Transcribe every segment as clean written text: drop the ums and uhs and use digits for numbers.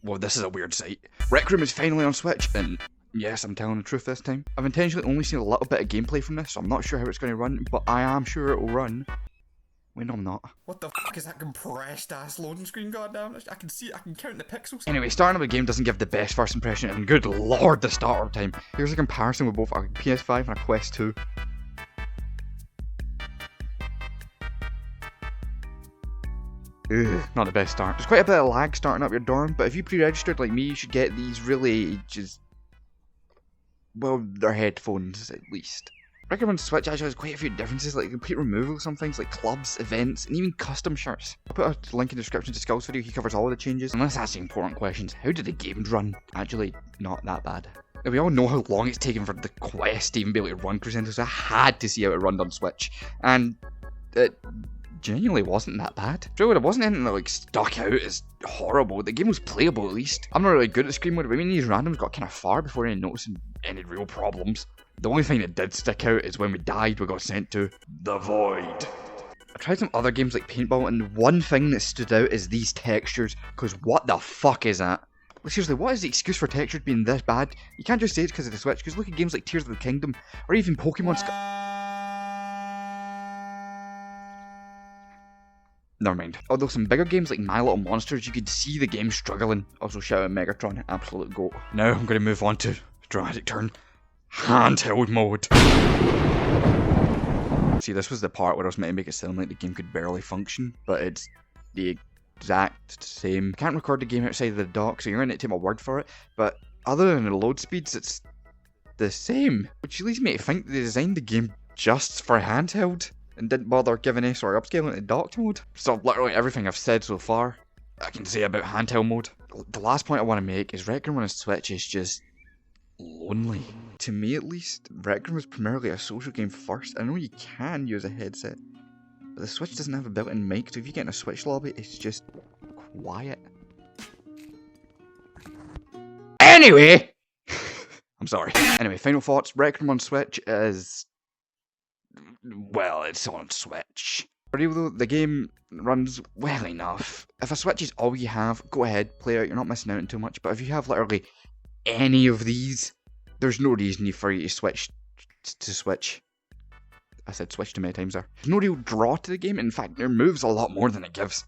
Well, this is a weird sight. Rec Room is finally on Switch, and yes, I'm telling the truth this time. I've intentionally only seen a little bit of gameplay from this, so I'm not sure how it's going to run, but I am sure it will run. Wait, no, I'm not. What the fuck is that compressed ass loading screen, goddamn? I can see it, I can count the pixels. Anyway, starting up a game doesn't give the best first impression, and good lord, the startup time. Here's a comparison with both a PS5 and a Quest 2. Ugh, not the best start. There's quite a bit of lag starting up your dorm, but if you pre-registered like me, you should get these really just... well, they're headphones, at least. Rec Room on Switch actually has quite a few differences, like complete removal of some things like clubs, events, and even custom shirts. I'll put a link in the description to Skull's video, he covers all of the changes. And let's ask the important questions. How did the game run? Actually, not that bad. Now, we all know how long it's taken for the Quest to even be able to run Crusader, so I had to see how it runned on Switch. And it genuinely wasn't that bad. So it wasn't anything that like stuck out as horrible. The game was playable at least. I'm not really good at screen mode, but I mean these randoms got kind of far before any noticing any real problems. The only thing that did stick out is when we died, we got sent to the void. I tried some other games like Paintball, and one thing that stood out is these textures, because what the fuck is that? Like, seriously, what is the excuse for textures being this bad? You can't just say it's because of the Switch, because look at games like Tears of the Kingdom, or even Pokemon Never mind. Although some bigger games like My Little Monsters, you could see the game struggling. Also shout out Megatron, absolute goat. Now I'm going to move on to dramatic turn. Handheld mode. See, this was the part where I was meant to make it sound like the game could barely function, but it's the exact same. Can't record the game outside of the dock, so you're going to take my word for it, but other than the load speeds, it's the same. Which leads me to think they designed the game just for handheld, and didn't bother giving any sort of upscaling to docked mode. So literally everything I've said so far, I can say about handheld mode. The last point I want to make is Rec Room on a Switch is just lonely. To me at least, Rec Room was primarily a social game first. I know you can use a headset, but the Switch doesn't have a built-in mic, so if you get in a Switch lobby, it's just quiet. Anyway! I'm sorry. Anyway, final thoughts. Rec Room on Switch is... well, it's on Switch. For real though, the game runs well enough. If a Switch is all you have, go ahead, play out, you're not missing out on too much, but if you have literally any of these, there's no reason for you to switch to Switch. I said switch too many times there. There's no real draw to the game. In fact, it moves a lot more than it gives.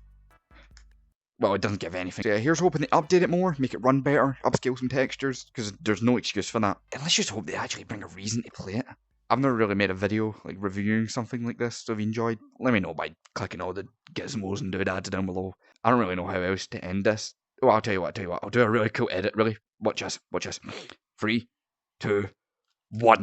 Well, it doesn't give anything. So yeah, here's hoping they update it more, make it run better, upscale some textures, because there's no excuse for that. And let's just hope they actually bring a reason to play it. I've never really made a video like reviewing something like this, so if you enjoyed, let me know by clicking all the gizmos and doodads down below. I don't really know how else to end this. Oh, I'll tell you what, I'll do a really cool edit, really. Watch us. 3, 2, 1.